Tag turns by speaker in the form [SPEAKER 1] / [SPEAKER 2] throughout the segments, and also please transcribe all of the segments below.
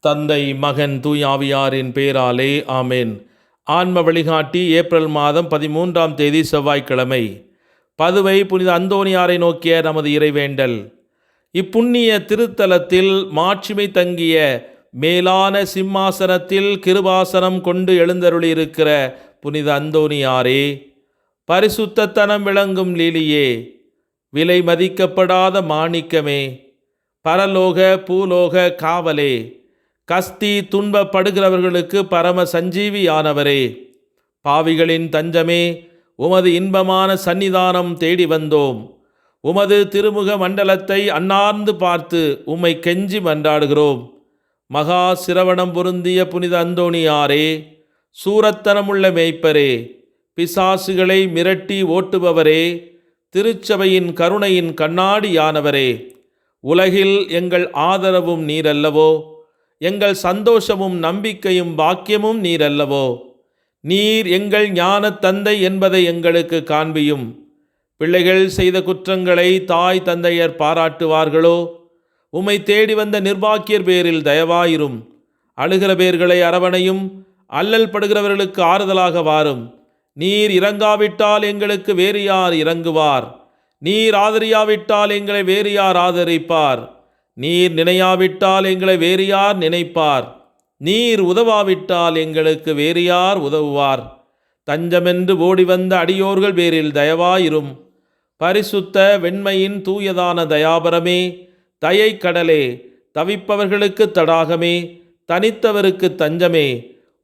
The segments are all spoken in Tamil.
[SPEAKER 1] தந்தை மகன் தூயாவியாரின் பேராலே ஆமேன். ஆன்ம வழிகாட்டி ஏப்ரல் மாதம் 13ஆம் தேதி செவ்வாய்க்கிழமை. பதுவை புனித அந்தோணியாரை நோக்கிய நமது இறைவேண்டல். இப்புண்ணிய திருத்தலத்தில் மாட்சிமை தங்கிய மேலான சிம்மாசனத்தில் கிருபாசனம் கொண்டு எழுந்தருளியிருக்கிற புனித அந்தோணியாரே, பரிசுத்தத்தனம் விளங்கும் லீலியே, விலை மதிக்கப்படாத மாணிக்கமே, பரலோக பூலோக காவலே, கஸ்தி துன்பப்படுகிறவர்களுக்கு பரம சஞ்சீவியானவரே, பாவிகளின் தஞ்சமே, உமது இன்பமான சந்நிதானம் தேடி வந்தோம். உமது திருமுக மண்டலத்தை அன்னார்ந்து பார்த்து உம்மை கெஞ்சி மன்றாடுகிறோம். மகா சிரவணம் பொருந்திய புனித அந்தோணியாரே, சூரத்தனமுள்ள மேய்ப்பரே, பிசாசுகளை மிரட்டி ஓட்டுபவரே, திருச்சபையின் கருணையின் கண்ணாடியானவரே, உலகில் எங்கள் ஆதரவும் நீரல்லவோ, எங்கள் சந்தோஷமும் நம்பிக்கையும் பாக்கியமும் நீரல்லவோ. நீர் எங்கள் ஞான தந்தை என்பதை எங்களுக்கு காண்பியும். பிள்ளைகள் செய்த குற்றங்களை தாய் தந்தையர் பாராட்டுவார்களோ? உம்மை தேடி வந்த நிர்பாக்கியர் பேரில் தயவாயிரும். அழுகிற பேர்களை அரவணையும், அல்லல் படுகிறவர்களுக்கு ஆறுதலாக வாரும். நீர் இறங்காவிட்டால் எங்களுக்கு வேறு யார் இறங்குவார்? நீர் ஆதரியாவிட்டால் எங்களை வேறு யார் ஆதரிப்பார்? நீர் நினையாவிட்டால் எங்களை வேறு யார் நினைப்பார்? நீர் உதவாவிட்டால் எங்களுக்கு வேறு யார் உதவுவார்? தஞ்சமென்று ஓடி வந்த அடியோர்கள் பேரில் தயவாயிரும். பரிசுத்த வெண்மையின் தூயதான தயாபரமே, தயை கடலே, தவிப்பவர்களுக்கு தடாகமே, தனித்தவருக்கு தஞ்சமே,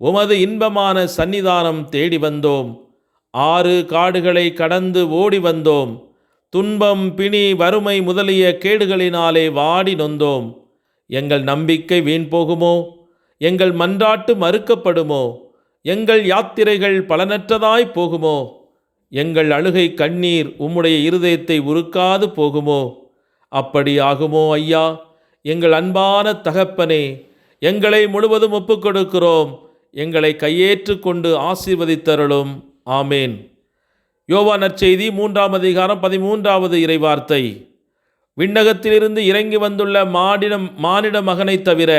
[SPEAKER 1] உமது இன்பமான சந்நிதானம் தேடி வந்தோம். 6 காடுகளை கடந்து ஓடி வந்தோம். துன்பம் பிணி வறுமை முதலிய கேடுகளினாலே வாடி நொந்தோம். எங்கள் நம்பிக்கை வீண் போகுமோ? எங்கள் மன்றாட்டு மறுக்கப்படுமோ? எங்கள் யாத்திரைகள் பலனற்றதாய் போகுமோ? எங்கள் அழுகை கண்ணீர் உம்முடைய இருதயத்தை உருக்காது போகுமோ? அப்படி ஆகுமோ ஐயா? எங்கள் அன்பான தகப்பனே, எங்களை முழுவதும் ஒப்புக்கொடுக்கிறோம். எங்களை கையேற்று கொண்டு ஆசீர்வதித்தருளும். ஆமேன். யோவான் நற்செய்தி 3ஆம் அதிகாரம் 13வது இறைவார்த்தை. விண்ணகத்திலிருந்து இறங்கி வந்துள்ள மானிட மகனை தவிர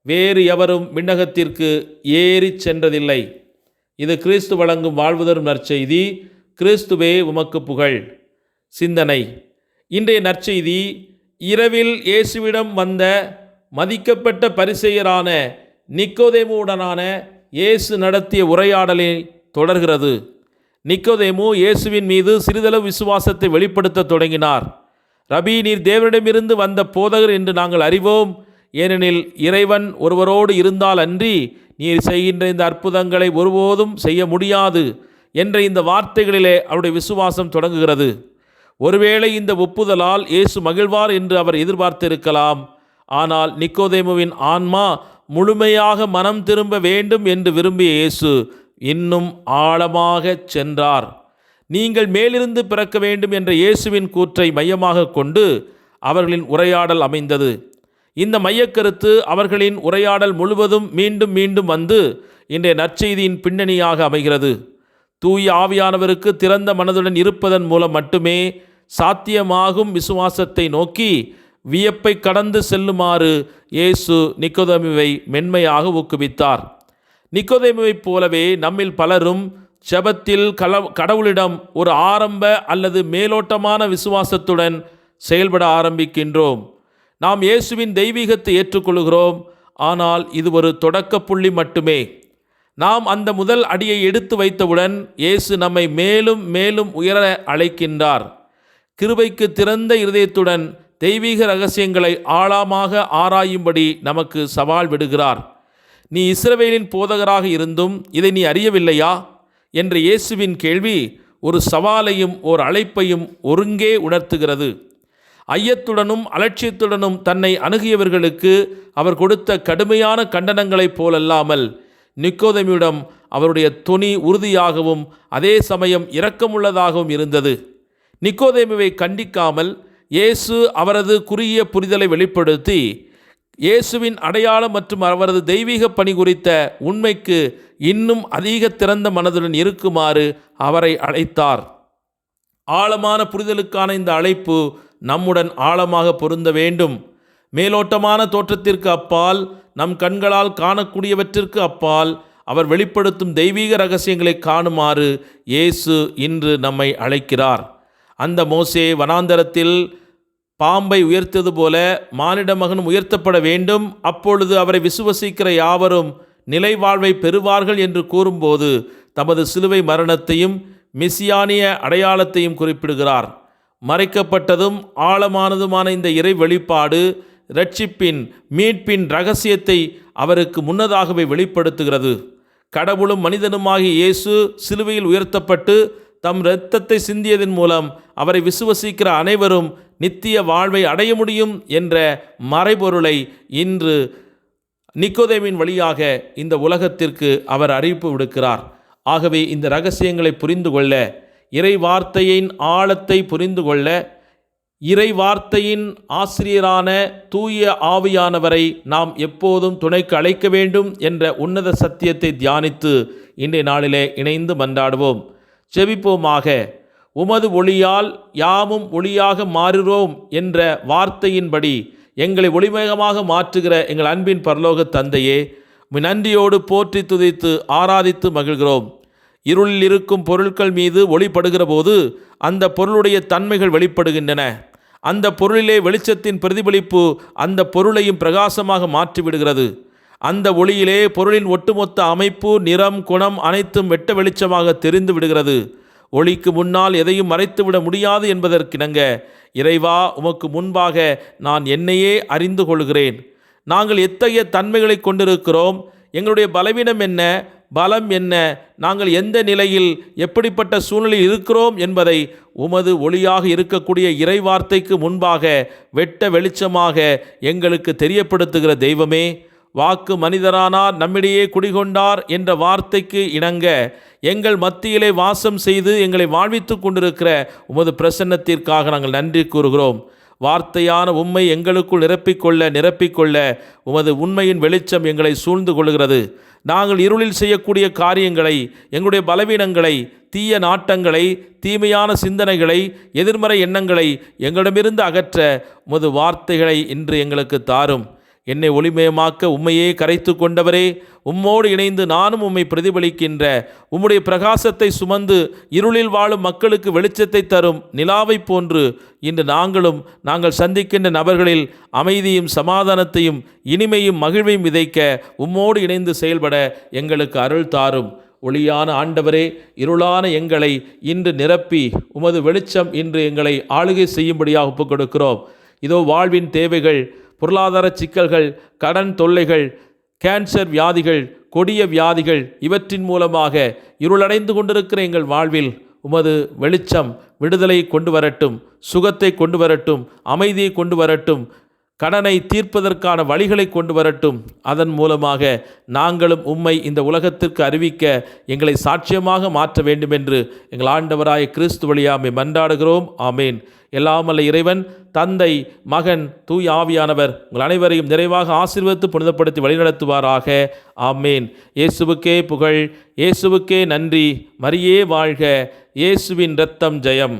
[SPEAKER 1] வேறு எவரும் விண்ணகத்திற்கு ஏறிச் சென்றதில்லை. இது கிறிஸ்து வழங்கும் வாழ்வு தரும் நற்செய்தி. கிறிஸ்துவே உமக்கு புகழ். சிந்தனை. இன்றைய நற்செய்தி இரவில் இயேசுவிடம் வந்த மதிக்கப்பட்ட பரிசேயரான நிக்கோதேமுவுடனான இயேசு நடத்திய உரையாடலை தொடர்கிறது. நிக்கோதேமு இயேசுவின் மீது சிறிதளவு விசுவாசத்தை வெளிப்படுத்த தொடங்கினார். ரபி, நீர் தேவனிடமிருந்து வந்த போதகர் என்று நாங்கள் அறிவோம். ஏனெனில் இறைவன் ஒருவரோடு இருந்தால் அன்றி நீர் செய்கின்ற இந்த அற்புதங்களை ஒருபோதும் செய்ய முடியாது என்ற இந்த வார்த்தைகளிலே அவருடைய விசுவாசம் தொடங்குகிறது. ஒருவேளை இந்த ஒப்புதலால் இயேசு மகிழ்வார் என்று அவர் எதிர்பார்த்திருக்கலாம். ஆனால் நிக்கோதேமுவின் ஆன்மா முழுமையாக மனம் திரும்ப வேண்டும் என்று விரும்பிய இயேசு இன்னும் ஆழமாக சென்றார். நீங்கள் மேலிருந்து பிறக்க வேண்டும் என்ற இயேசுவின் கூற்றை மையமாக கொண்டு அவர்களின் உரையாடல் அமைந்தது. இந்த மையக்கருத்து அவர்களின் உரையாடல் முழுவதும் மீண்டும் மீண்டும் வந்து இன்றைய நற்செய்தியின் பின்னணியாக அமைகிறது. தூய ஆவியானவருக்கு திறந்த மனதுடன் இருப்பதன் மூலம் மட்டுமே சாத்தியமாகும் விசுவாசத்தை நோக்கி வியப்பை கடந்து செல்லுமாறு இயேசு நிக்கோதேமுவை மென்மையாக ஊக்குவித்தார். நிக்கோதேமுவைப் போலவே நம்மில் பலரும் ஜெபத்தில் கடவுளிடம் ஒரு ஆரம்ப அல்லது மேலோட்டமான விசுவாசத்துடன் செயல்பட ஆரம்பிக்கின்றோம். நாம் இயேசுவின் தெய்வீகத்தை ஏற்றுக்கொள்கிறோம். ஆனால் இது ஒரு தொடக்க புள்ளி மட்டுமே. நாம் அந்த முதல் அடியை எடுத்து வைத்தவுடன் இயேசு நம்மை மேலும் மேலும் உயர அழைக்கின்றார். கிருபைக்கு திறந்த இருதயத்துடன் தெய்வீக ரகசியங்களை ஆழமாக ஆராயும்படி நமக்கு சவால் விடுகிறார். நீ இஸ்ரவேலின் போதகராக இருந்தும் இதை நீ அறியவில்லையா என்ற இயேசுவின் கேள்வி ஒரு சவாலையும் ஓர் அழைப்பையும் ஒருங்கே உணர்த்துகிறது. ஐயத்துடனும் அலட்சியத்துடனும் தன்னை அணுகியவர்களுக்கு அவர் கொடுத்த கடுமையான கண்டனங்களைப் போலல்லாமல் நிக்கோதேமுவிடம் அவருடைய தொனி உறுதியாகவும் அதே சமயம் இரக்கமுள்ளதாகவும் இருந்தது. நிக்கோதேமுவை கண்டிக்காமல் இயேசு அவரது குறுகிய புரிதலை வெளிப்படுத்தி இயேசுவின் அடையாளம் மற்றும் அவரது தெய்வீக பணி குறித்த உண்மைக்கு இன்னும் அதிக திறந்த மனதுடன் இருக்குமாறு அவரை அழைத்தார். ஆழமான புரிதலுக்கான இந்த அழைப்பு நம்முடன் ஆழமாக பொருந்த வேண்டும். மேலோட்டமான தோற்றத்திற்கு அப்பால், நம் கண்களால் காணக்கூடியவற்றிற்கு அப்பால் அவர் வெளிப்படுத்தும் தெய்வீக ரகசியங்களை காணுமாறு இயேசு இன்று நம்மை அழைக்கிறார். அந்த மோசே வனாந்தரத்தில் பாம்பை உயர்த்தது போல மானிட மகனும் உயர்த்தப்பட வேண்டும், அப்பொழுது அவரை விசுவசிக்கிற யாவரும் நிலை வாழ்வை பெறுவார்கள் என்று கூறும்போது தமது சிலுவை மரணத்தையும் மெசியானிய அடையாளத்தையும் குறிப்பிடுகிறார். மறைக்கப்பட்டதும் ஆழமானதுமான இந்த இறை வெளிப்பாடு இரட்சிப்பின் மீட்பின் இரகசியத்தை அவருக்கு முன்னதாகவே வெளிப்படுத்துகிறது. கடவுளும் மனிதனுமாகிய இயேசு சிலுவையில் உயர்த்தப்பட்டு தம் இரத்தத்தை சிந்தியதன் மூலம் அவரை விசுவசிக்கிற அனைவரும் நித்திய வாழ்வை அடைய முடியும் என்ற மறைபொருளை இன்று நிக்கோதேமின் வழியாக இந்த உலகத்திற்கு அவர் அறிவிப்பு விடுக்கிறார். ஆகவே இந்த இரகசியங்களை புரிந்து கொள்ள, இறை வார்த்தையின் ஆழத்தை புரிந்து கொள்ள, இறை வார்த்தையின் ஆசிரியரான தூய ஆவியானவரை நாம் எப்போதும் துணைக்கு அழைக்க வேண்டும் என்ற உன்னத சத்தியத்தை தியானித்து இன்றைய நாளிலே இணைந்து மன்றாடுவோம். ஜெபிப்போமாக. உமது ஒளியால் யாமும் ஒளியாக மாறுகிறோம் என்ற வார்த்தையின்படி எங்களை ஒளிமயமாக மாற்றுகிற எங்கள் அன்பின் பரலோக தந்தையே, நன்றியோடு போற்றி துதித்து ஆராதித்து மகிழ்கிறோம். இருளில் இருக்கும் பொருட்கள் மீது ஒளிப்படுகிற போது அந்த பொருளுடைய தன்மைகள் வெளிப்படுகின்றன. அந்த பொருளிலே வெளிச்சத்தின் பிரதிபலிப்பு அந்த பொருளையும் பிரகாசமாக மாற்றிவிடுகிறது. அந்த ஒளியிலே பொருளின் ஒட்டுமொத்த அமைப்பு, நிறம், குணம் அனைத்தும் வெட்ட வெளிச்சமாக தெரிந்து விடுகிறது. ஒளிக்கு முன்னால் எதையும் மறைத்துவிட முடியாது என்பதற்கிணங்க, இறைவா, உமக்கு முன்பாக நான் என்னையே அறிந்து கொள்கிறேன். நாங்கள் எத்தகைய தன்மைகளை கொண்டிருக்கிறோம், எங்களுடைய பலவீனம் என்ன, பலம் என்ன, நாங்கள் எந்த நிலையில் எப்படிப்பட்ட சூழ்நிலையில் இருக்கிறோம் என்பதை உமது ஒளியாக இருக்கக்கூடிய இறை வார்த்தைக்கு முன்பாக வெட்ட வெளிச்சமாக எங்களுக்கு தெரியப்படுத்துகிற தெய்வமே, வாக்கு மனிதரானார், நம்மிடையே குடிகொண்டார் என்ற வார்த்தைக்கு இணங்க எங்கள் மத்தியிலே வாசம் செய்து எங்களை வாழ்வித்து கொண்டிருக்கிற உமது பிரசன்னத்திற்காக நாங்கள் நன்றி கூறுகிறோம். வார்த்தையான உம்மை எங்களுக்குள் நிரப்பிக்கொள்ள உமது உண்மையின் வெளிச்சம் எங்களை சூழ்ந்து கொள்கிறது. நாங்கள் இருளில் செய்யக்கூடிய காரியங்களை, எங்களுடைய பலவீனங்களை, தீய நாட்டங்களை, தீமையான சிந்தனைகளை, எதிர்மறை எண்ணங்களை எங்களிடமிருந்து அகற்ற உமது வார்த்தைகளை இன்று எங்களுக்கு தாரும். என்னை ஒளிமயமாக்க உம்மையே கரைத்து கொண்டவரே, உம்மோடு இணைந்து நானும் உம்மை பிரதிபலிக்கின்ற உம்முடைய பிரகாசத்தை சுமந்து இருளில் வாழும் மக்களுக்கு வெளிச்சத்தை தரும் நிலாவை போன்று இன்று நாங்கள் சந்திக்கின்ற நபர்களில் அமைதியும் சமாதானத்தையும் இனிமையும் மகிழ்வையும் விதைக்க உம்மோடு இணைந்து செயல்பட எங்களுக்கு அருள் தாரும். ஒளியான ஆண்டவரே, இருளான எங்களை இன்று நிரப்பி உமது வெளிச்சம் இன்று எங்களை ஆளுகை செய்யும்படியாக ஒப்புக் கொடுக்கிறோம். இதோ வாழ்வின் தேவைகள், பொருளாதார சிக்கல்கள், கடன் தொல்லைகள், கேன்சர் வியாதிகள், கொடிய வியாதிகள் இவற்றின் மூலமாக இருளடைந்து கொண்டிருக்கிற எங்கள் வாழ்வில் உமது வெளிச்சம் விடுதலை கொண்டு வரட்டும், சுகத்தை கொண்டு வரட்டும், அமைதியை கொண்டு வரட்டும், கடனை தீர்ப்பதற்கான வழிகளை கொண்டு வரட்டும். அதன் மூலமாக நாங்களும் உம்மை இந்த உலகத்திற்கு அறிவிக்க எங்களை சாட்சியமாக மாற்ற வேண்டும் என்று எங்கள் ஆண்டவராய கிறிஸ்து வழியாமை மன்றாடுகிறோம். ஆமேன். எல்லாமல்ல இறைவன், தந்தை, மகன், தூய ஆவியானவர் உங்கள் அனைவரையும் நிறைவாக ஆசீர்வதித்து புனிதப்படுத்தி வழிநடத்துவாராக. ஆமேன். இயேசுவுக்கே புகழ், இயேசுவுக்கே நன்றி. மரியே வாழ்க. இயேசுவின் இரத்தம் ஜெயம்.